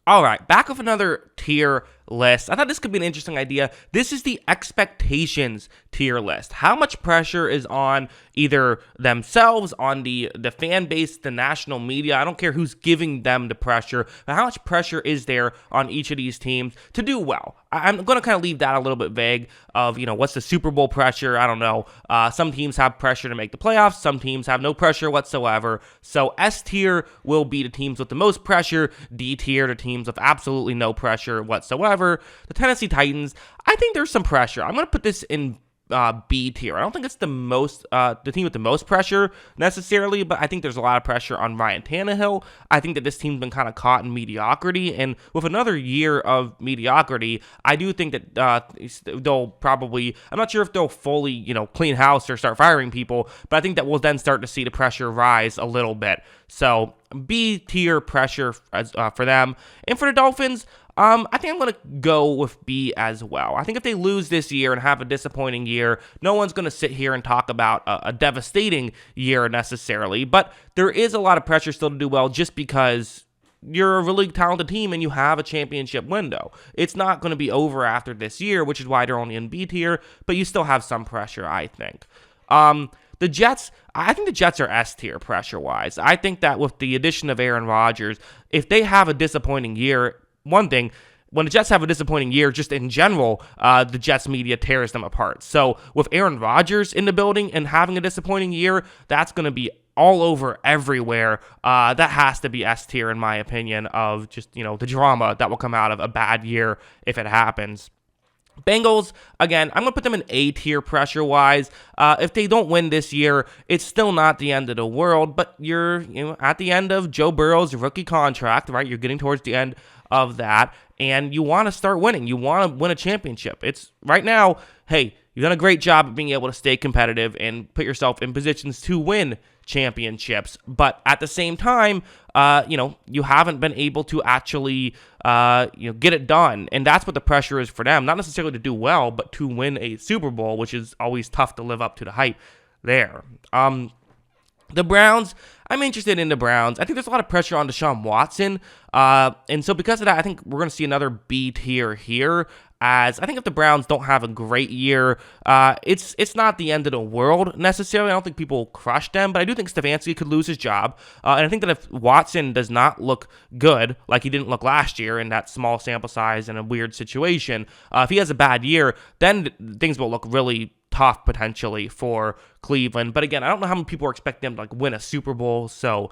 All right, back with another tier list. I thought this could be an interesting idea. This is the expectations tier list. How much pressure is on either themselves, on the fan base, the national media? I don't care who's giving them the pressure, but how much pressure is there on each of these teams to do well? I'm going to kind of leave that a little bit vague of, what's the Super Bowl pressure? I don't know. Some teams have pressure to make the playoffs. Some teams have no pressure whatsoever. So S tier will be the teams with the most pressure. D tier, the teams with absolutely no pressure whatsoever. The Tennessee Titans, I think there's some pressure. I'm going to put this in B tier. I don't think it's the team with the most pressure necessarily, but I think there's a lot of pressure on Ryan Tannehill. I think that this team's been kind of caught in mediocrity, and with another year of mediocrity, I do think that they'll probably, I'm not sure if they'll fully, clean house or start firing people, but I think that we'll then start to see the pressure rise a little bit. So B tier pressure for them. And for the Dolphins, I think I'm going to go with B as well. I think if they lose this year and have a disappointing year, no one's going to sit here and talk about a devastating year necessarily, but there is a lot of pressure still to do well just because you're a really talented team and you have a championship window. It's not going to be over after this year, which is why they're only in B tier, but you still have some pressure, I think. The Jets, I think the Jets are S tier pressure-wise. I think that with the addition of Aaron Rodgers, if they have a disappointing year, one thing, when the Jets have a disappointing year, just in general, the Jets media tears them apart. So with Aaron Rodgers in the building and having a disappointing year, that's going to be all over everywhere. That has to be S tier in my opinion of just, the drama that will come out of a bad year if it happens. Bengals, again, I'm going to put them in A tier pressure-wise. If they don't win this year, it's still not the end of the world, but you're at the end of Joe Burrow's rookie contract, right? You're getting towards the end of that, and you want to start winning. You want to win a championship. It's right now, hey, you've done a great job of being able to stay competitive and put yourself in positions to win championships, but at the same time, you haven't been able to actually, get it done, and that's what the pressure is for them. Not necessarily to do well, but to win a Super Bowl, which is always tough to live up to the hype there. The Browns, I'm interested in the Browns. I think there's a lot of pressure on Deshaun Watson, and so because of that, I think we're going to see another B tier here. As I think if the Browns don't have a great year, it's not the end of the world necessarily. I don't think people crush them, but I do think Stefanski could lose his job. And I think that if Watson does not look good, like he didn't look last year in that small sample size and a weird situation, if he has a bad year, then things will look really tough potentially for Cleveland. But again, I don't know how many people are expecting them to win a Super Bowl, so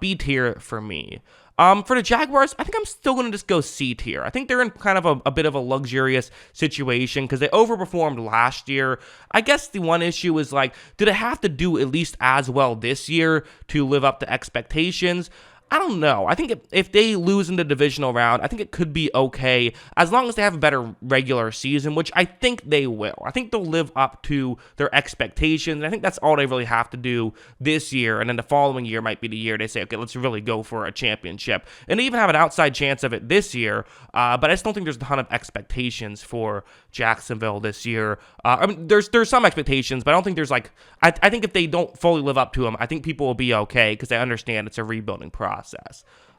B tier for me. For the Jaguars, I think I'm still going to just go C tier. I think they're in kind of a bit of a luxurious situation because they overperformed last year. I guess the one issue is do they have to do at least as well this year to live up to expectations? I don't know. I think if they lose in the divisional round, I think it could be okay as long as they have a better regular season, which I think they will. I think they'll live up to their expectations. I think that's all they really have to do this year, and then the following year might be the year they say, okay, let's really go for a championship. And they even have an outside chance of it this year, but I just don't think there's a ton of expectations for Jacksonville this year. I mean, there's some expectations, but I don't think there's I think if they don't fully live up to them, I think people will be okay because they understand it's a rebuilding process.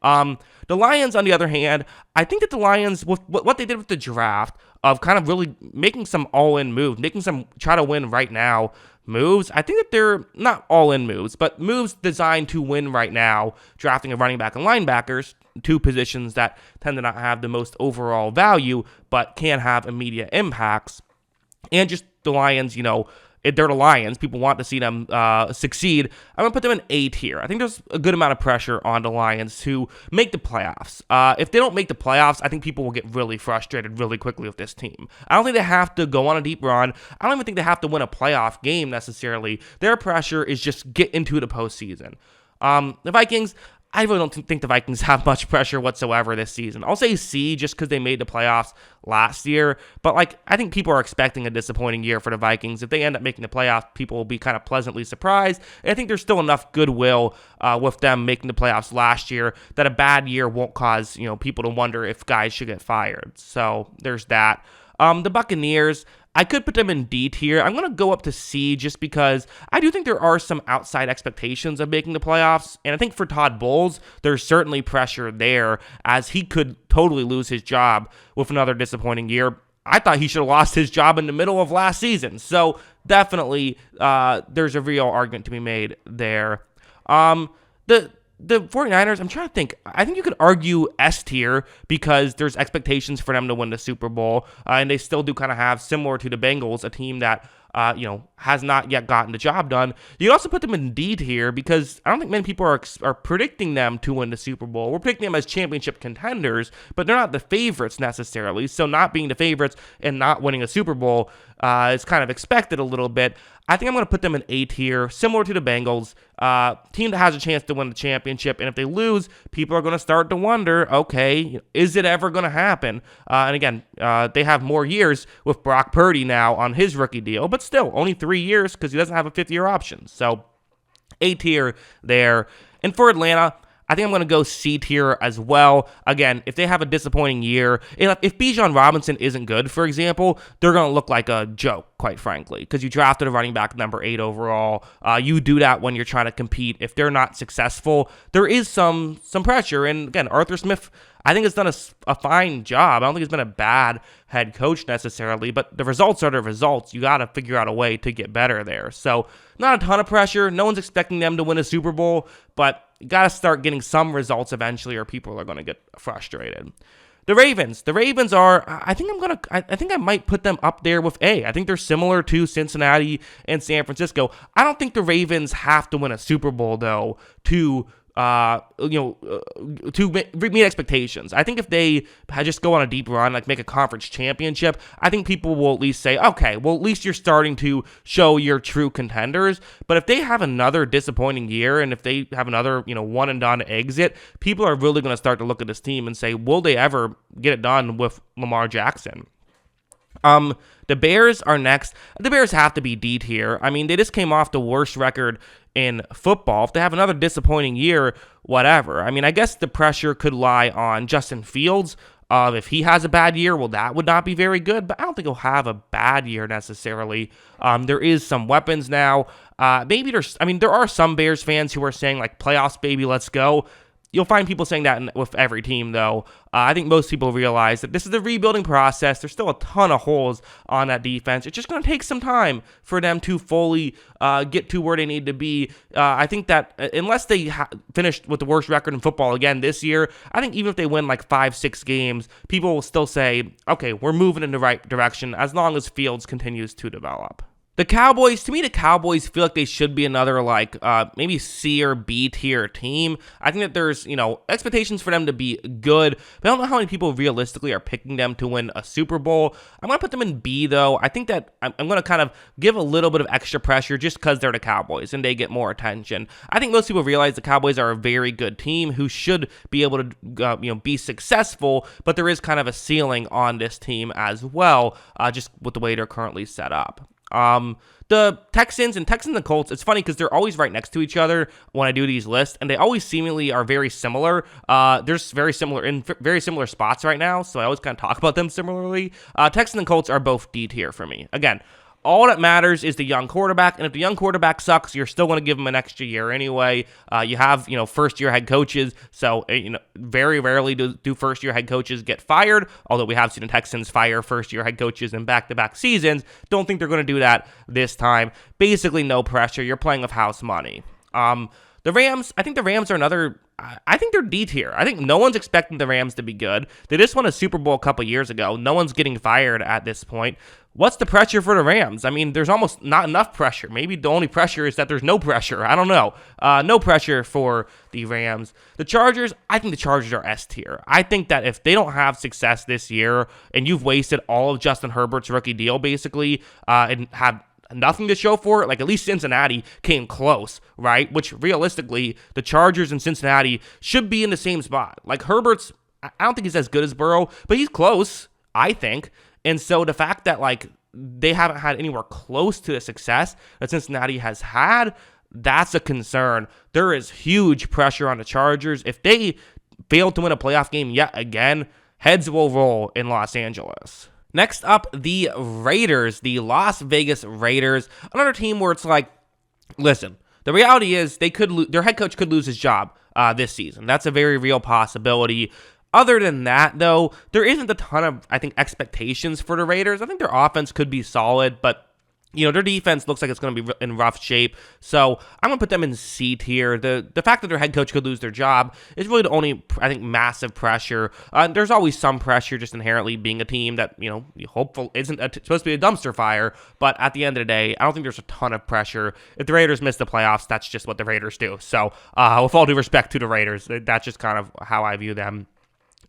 The Lions, on the other hand, I think that the Lions, with what they did with the draft, of kind of really making some all-in moves, making some try to win right now moves, I think that they're not all-in moves, but moves designed to win right now, drafting a running back and linebackers, two positions that tend to not have the most overall value, but can have immediate impacts. And just the Lions, they're the Lions. People want to see them succeed. I'm going to put them in A tier. I think there's a good amount of pressure on the Lions to make the playoffs. If they don't make the playoffs, I think people will get really frustrated really quickly with this team. I don't think they have to go on a deep run. I don't even think they have to win a playoff game necessarily. Their pressure is just get into the postseason. The Vikings, I really don't think the Vikings have much pressure whatsoever this season. I'll say C just because they made the playoffs last year. But I think people are expecting a disappointing year for the Vikings. If they end up making the playoffs, people will be kind of pleasantly surprised. And I think there's still enough goodwill with them making the playoffs last year that a bad year won't cause people to wonder if guys should get fired. So there's that. The Buccaneers, I could put them in D tier. I'm going to go up to C just because I do think there are some outside expectations of making the playoffs. And I think for Todd Bowles, there's certainly pressure there as he could totally lose his job with another disappointing year. I thought he should have lost his job in the middle of last season. So definitely there's a real argument to be made there. The 49ers, I'm trying to think. I think you could argue S tier because there's expectations for them to win the Super Bowl, and they still do kind of have, similar to the Bengals, a team that has not yet gotten the job done. You can also put them in D tier because I don't think many people are predicting them to win the Super Bowl. We're predicting them as championship contenders, but they're not the favorites necessarily. So not being the favorites and not winning a Super Bowl is kind of expected a little bit. I think I'm going to put them in A tier, similar to the Bengals, team that has a chance to win the championship. And if they lose, people are going to start to wonder, okay, is it ever going to happen? And again, they have more years with Brock Purdy now on his rookie deal, but still only 3 years because he doesn't have a 5th-year option. So A tier there. And for Atlanta, I think I'm going to go C tier as well. Again, if they have a disappointing year, if Bijan Robinson isn't good, for example, they're going to look like a joke, quite frankly, because you drafted a running back number 8 overall. You do that when you're trying to compete. If they're not successful, there is some pressure. And again, Arthur Smith, I think, has done a fine job. I don't think he's been a bad head coach necessarily, but the results are the results. You got to figure out a way to get better there. So not a ton of pressure. No one's expecting them to win a Super Bowl, but you got to start getting some results eventually or people are going to get frustrated. The Ravens are, I think I might put them up there with A. I think they're similar to Cincinnati and San Francisco. I don't think the Ravens have to win a Super Bowl though to meet expectations. I think if they just go on a deep run, like make a conference championship, I think people will at least say, okay, well, at least you're starting to show your true contenders. But if they have another disappointing year and if they have another, one and done exit, people are really going to start to look at this team and say, will they ever get it done with Lamar Jackson? The Bears are next. The Bears have to be D tier. I mean, they just came off the worst record in football. If they have another disappointing year, whatever. I mean, I guess the pressure could lie on Justin Fields. If he has a bad year, well, that would not be very good, but I don't think he'll have a bad year necessarily. There is some weapons now. There are some Bears fans who are saying, like, playoffs, baby, let's go. You'll find people saying that with every team, though. I think most people realize that this is a rebuilding process. There's still a ton of holes on that defense. It's just going to take some time for them to fully get to where they need to be. I think that unless they finish with the worst record in football again this year, I think even if they win like 5-6 games, people will still say, okay, we're moving in the right direction as long as Fields continues to develop. The Cowboys, to me, feel like they should be another, maybe C or B tier team. I think that there's, expectations for them to be good, but I don't know how many people realistically are picking them to win a Super Bowl. I'm going to put them in B, though. I think that I'm going to kind of give a little bit of extra pressure just because they're the Cowboys and they get more attention. I think most people realize the Cowboys are a very good team who should be able to, be successful, but there is kind of a ceiling on this team as well, just with the way they're currently set up. The Texans and Colts, it's funny because they're always right next to each other when I do these lists, and they always seemingly are very similar. They're very similar spots right now, so I always kind of talk about them similarly. Texans and Colts are both D tier for me. Again, all that matters is the young quarterback, and if the young quarterback sucks, you're still going to give him an extra year anyway. You have, first-year head coaches, so, very rarely do first-year head coaches get fired, although we have seen the Texans fire first-year head coaches in back-to-back seasons. Don't think they're going to do that this time. Basically, no pressure. You're playing with house money. The Rams, I think the Rams are another, I think they're D tier. I think no one's expecting the Rams to be good. They just won a Super Bowl a couple years ago. No one's getting fired at this point. What's the pressure for the Rams? I mean, there's almost not enough pressure. Maybe the only pressure is that there's no pressure. I don't know. No pressure for the Rams. The Chargers, I think the Chargers are S tier. I think that if they don't have success this year and you've wasted all of Justin Herbert's rookie deal basically and have nothing to show for it, like at least Cincinnati came close, right? Which realistically, the Chargers and Cincinnati should be in the same spot. Like Herbert's, I don't think he's as good as Burrow, but he's close, I think. And so the fact that they haven't had anywhere close to the success that Cincinnati has had, that's a concern. There is huge pressure on the Chargers. If they fail to win a playoff game yet again, heads will roll in Los Angeles. Next up, the Raiders, the Las Vegas Raiders, another team where it's like, listen, the reality is their head coach could lose his job this season. That's a very real possibility. Other than that, though, there isn't a ton of, I think, expectations for the Raiders. I think their offense could be solid, but their defense looks like it's going to be in rough shape. So I'm going to put them in C tier. The fact that their head coach could lose their job is really the only, I think, massive pressure. There's always some pressure just inherently being a team that, hopeful isn't supposed to be a dumpster fire. But at the end of the day, I don't think there's a ton of pressure. If the Raiders miss the playoffs, that's just what the Raiders do. So with all due respect to the Raiders, that's just kind of how I view them.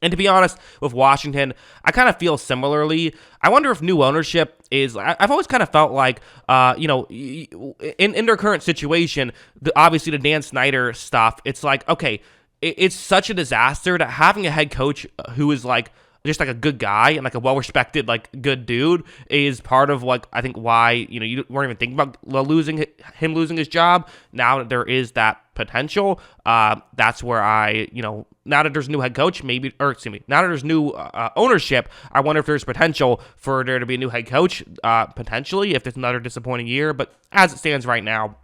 And to be honest, with Washington, I kind of feel similarly. I wonder if new ownership is... I've always kind of felt like, in their current situation, obviously the Dan Snyder stuff, it's like, okay, it's such a disaster that having a head coach who is like, just like a good guy and like a well-respected, like good dude is part of like, I think why, you weren't even thinking about him losing his job. Now that there is that potential, that's where now that there's a new head coach, now that there's new ownership, I wonder if there's potential for there to be a new head coach, potentially, if it's another disappointing year. But as it stands right now,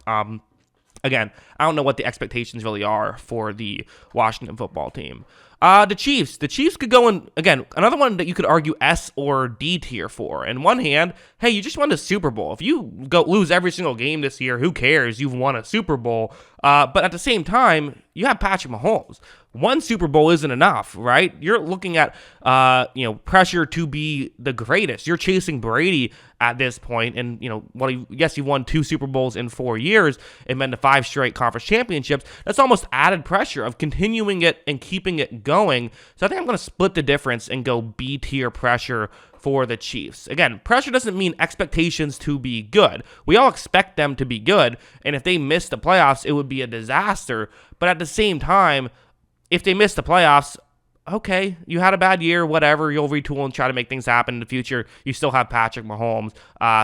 again, I don't know what the expectations really are for the Washington football team. The Chiefs could go in, again, another one that you could argue S or D tier for. In one hand, hey, you just won the Super Bowl. If you go lose every single game this year, who cares? You've won a Super Bowl. But at the same time, you have Patrick Mahomes. One Super Bowl isn't enough, right? You're looking at, pressure to be the greatest. You're chasing Brady at this point, and yes, you've won 2 Super Bowls in 4 years and been to 5 straight conference championships. That's almost added pressure of continuing it and keeping it going. So I think I'm going to split the difference and go B tier pressure for the Chiefs. Again, pressure doesn't mean expectations to be good. We all expect them to be good, and if they miss the playoffs, it would be a disaster. But at the same time, if they miss the playoffs, okay, you had a bad year, whatever, you'll retool and try to make things happen in the future. You still have Patrick Mahomes.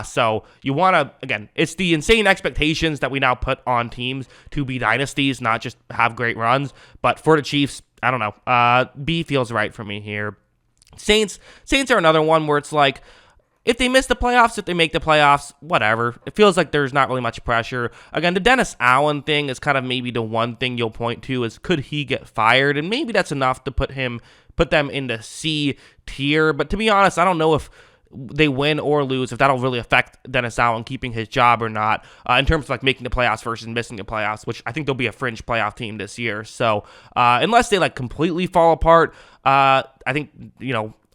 So you want to, again, it's the insane expectations that we now put on teams to be dynasties, not just have great runs. But for the Chiefs, I don't know. B feels right for me here. Saints are another one where it's like, if they miss the playoffs, if they make the playoffs, whatever. It feels like there's not really much pressure. Again, the Dennis Allen thing is kind of maybe the one thing you'll point to is could he get fired? And maybe that's enough to put them into C tier. But to be honest, I don't know if they win or lose, if that'll really affect Dennis Allen keeping his job or not, in terms of like making the playoffs versus missing the playoffs, which I think they'll be a fringe playoff team this year. So unless they like completely fall apart, I think,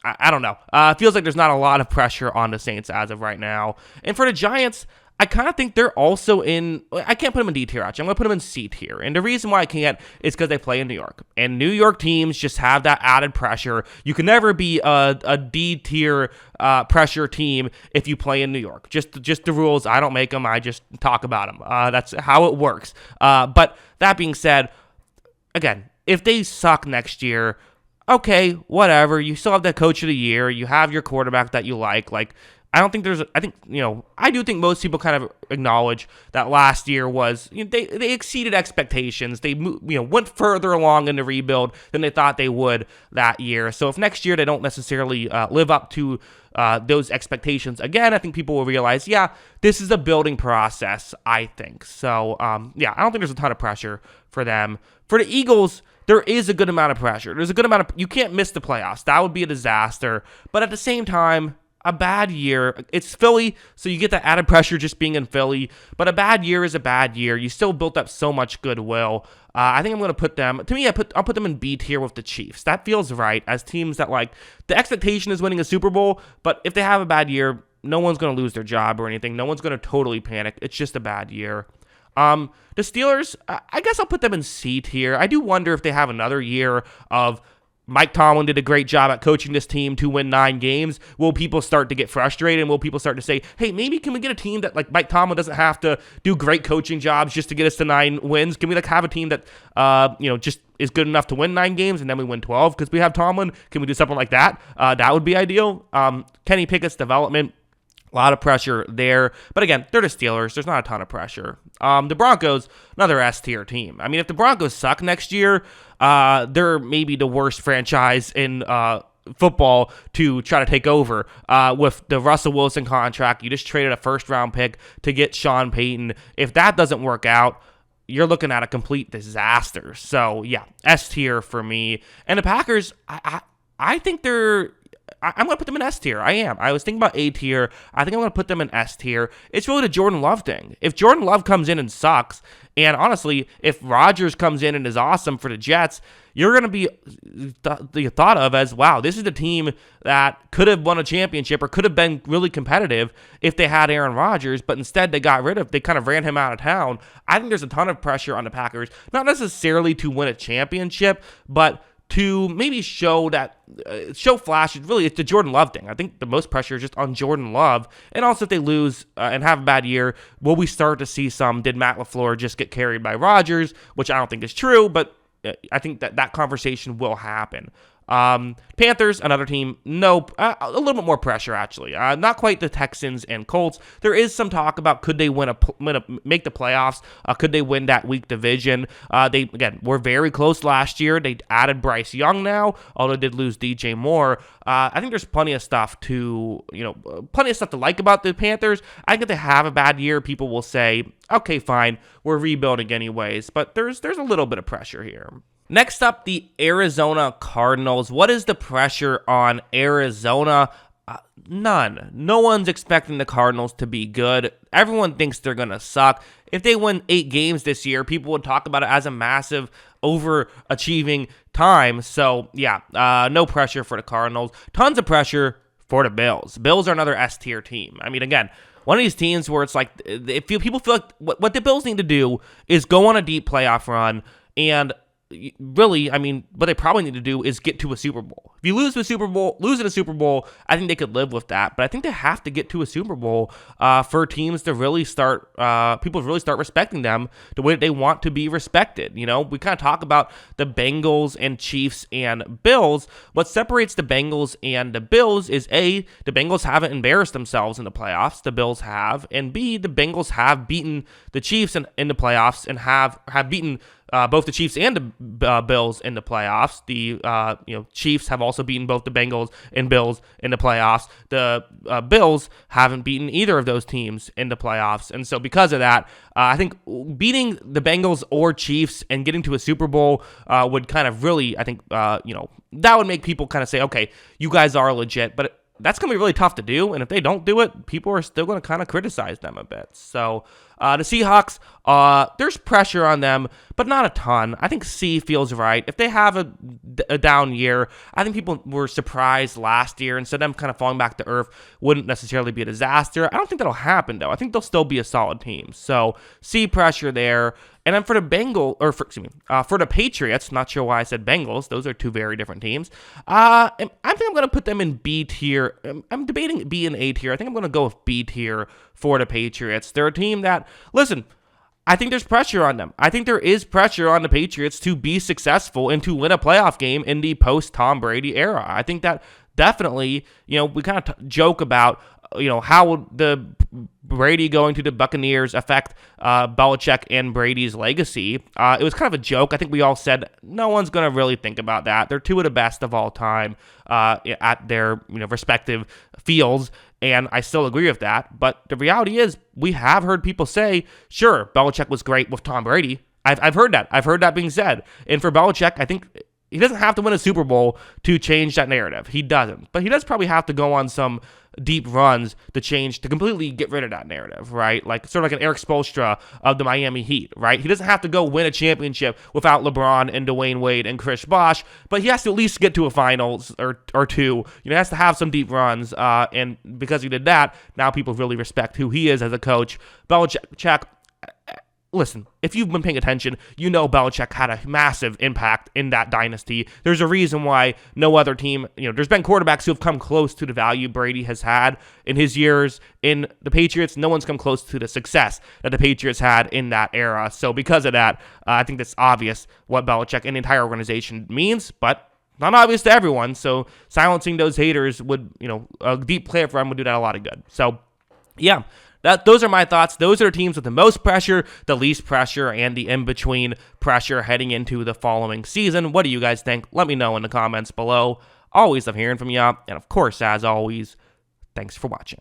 I don't know. It feels like there's not a lot of pressure on the Saints as of right now. And for the Giants, I kind of think they're also I can't put them in D tier, actually. I'm going to put them in C tier. And the reason why I can't is because they play in New York. And New York teams just have that added pressure. You can never be a D tier pressure team if you play in New York. Just the rules. I don't make them. I just talk about them. That's how it works. But that being said, again, if they suck next year, okay, whatever. You still have the coach of the year. You have your quarterback that you like. I do think most people kind of acknowledge that last year was, they exceeded expectations. They went further along in the rebuild than they thought they would that year. So if next year they don't necessarily live up to those expectations again, I think people will realize, yeah, this is a building process, I think. So, I don't think there's a ton of pressure for them. For the Eagles, there is a good amount of pressure. There's a good amount of, you can't miss the playoffs. That would be a disaster. But at the same time, a bad year, it's Philly, so you get that added pressure just being in Philly. But a bad year is a bad year. You still built up so much goodwill. I think I'm going to put them, to me, I'll put them in B tier with the Chiefs. That feels right as teams that the expectation is winning a Super Bowl, but if they have a bad year, no one's going to lose their job or anything. No one's going to totally panic. It's just a bad year. The Steelers, I guess I'll put them in C tier. I do wonder if they have another year of Mike Tomlin did a great job at coaching this team to win 9 games. Will people start to get frustrated? And will people start to say, hey, maybe can we get a team that like Mike Tomlin doesn't have to do great coaching jobs just to get us to 9 wins? Can we have a team that, just is good enough to win 9 games and then we win 12 because we have Tomlin? Can we do something like that? That would be ideal. Kenny Pickett's development. A lot of pressure there. But again, they're the Steelers. There's not a ton of pressure. The Broncos, another S-tier team. I mean, if the Broncos suck next year, they're maybe the worst franchise in football to try to take over with the Russell Wilson contract. You just traded a first-round pick to get Sean Payton. If that doesn't work out, you're looking at a complete disaster. So, yeah, S tier for me. And the Packers, I think I'm going to put them in S tier. I am. I was thinking about A tier. I think I'm going to put them in S tier. It's really the Jordan Love thing. If Jordan Love comes in and sucks, and honestly, if Rodgers comes in and is awesome for the Jets, you're going to be thought of as, wow, this is the team that could have won a championship or could have been really competitive if they had Aaron Rodgers, but instead they kind of ran him out of town. I think there's a ton of pressure on the Packers, not necessarily to win a championship, but to maybe show flashes. Really, it's the Jordan Love thing. I think the most pressure is just on Jordan Love. And also, if they lose and have a bad year, will we start to see did Matt LaFleur just get carried by Rodgers, which I don't think is true, but I think that conversation will happen. Panthers, another team, nope, a little bit more pressure, actually. Not quite the Texans and Colts. There is some talk about could they make the playoffs? Could they win that weak division? They, again, were very close last year. They added Bryce Young now, although they did lose DJ Moore. I think there's plenty of stuff to like about the Panthers. I think if they have a bad year, people will say, okay, fine, we're rebuilding anyways. But there's a little bit of pressure here. Next up, the Arizona Cardinals. What is the pressure on Arizona? None. No one's expecting the Cardinals to be good. Everyone thinks they're going to suck. If they win 8 games this year, people would talk about it as a massive overachieving time. So, yeah, no pressure for the Cardinals. Tons of pressure for the Bills. Bills are another S-tier team. I mean, again, one of these teams where it's like people feel like what the Bills need to do is go on a deep playoff run, and really, I mean, what they probably need to do is get to a Super Bowl. If you lose in a Super Bowl, I think they could live with that. But I think they have to get to a Super Bowl for teams to really start, people to really start respecting them the way that they want to be respected. You know, we kind of talk about the Bengals and Chiefs and Bills. What separates the Bengals and the Bills is A, the Bengals haven't embarrassed themselves in the playoffs. The Bills have. And B, the Bengals have beaten the Chiefs in the playoffs and have beaten both the Chiefs and the Bills in the playoffs. The Chiefs have also beaten both the Bengals and Bills in the playoffs. The Bills haven't beaten either of those teams in the playoffs, and so because of that, I think beating the Bengals or Chiefs and getting to a Super Bowl would kind of really, I think, that would make people kind of say, okay, you guys are legit, but that's going to be really tough to do, and if they don't do it, people are still going to kind of criticize them a bit. So the Seahawks, there's pressure on them, but not a ton. I think C feels right. If they have a down year, I think people were surprised last year, and so them kind of falling back to earth wouldn't necessarily be a disaster. I don't think that'll happen, though. I think they'll still be a solid team. So C pressure there. And then for the Patriots, not sure why I said Bengals. Those are two very different teams. I think I'm going to put them in B tier. I'm debating B and A tier. I think I'm going to go with B tier for the Patriots. They're a team that, listen, I think there's pressure on them. I think there is pressure on the Patriots to be successful and to win a playoff game in the post-Tom Brady era. I think that definitely, we kind of joke about, how would the Brady going to the Buccaneers affect Belichick and Brady's legacy? It was kind of a joke. I think we all said no one's going to really think about that. They're two of the best of all time at their respective fields, and I still agree with that. But the reality is we have heard people say, sure, Belichick was great with Tom Brady. I've heard that. I've heard that being said. And for Belichick, I think he doesn't have to win a Super Bowl to change that narrative. He doesn't. But he does probably have to go on some deep runs to completely get rid of that narrative, right? Like sort of like an Eric Spoelstra of the Miami Heat, right? He doesn't have to go win a championship without LeBron and Dwayne Wade and Chris Bosh, but he has to at least get to a finals or two. He has to have some deep runs, and because he did that, now people really respect who he is as a coach. Belichick, listen, if you've been paying attention, you know Belichick had a massive impact in that dynasty. There's a reason why no other team, there's been quarterbacks who have come close to the value Brady has had in his years in the Patriots. No one's come close to the success that the Patriots had in that era. So because of that, I think that's obvious what Belichick and the entire organization means, but not obvious to everyone. So silencing those haters would, a deep playoff run would do that a lot of good. So, yeah. Those are my thoughts. Those are the teams with the most pressure, the least pressure, and the in-between pressure heading into the following season. What do you guys think? Let me know in the comments below. Always love hearing from y'all. And of course, as always, thanks for watching.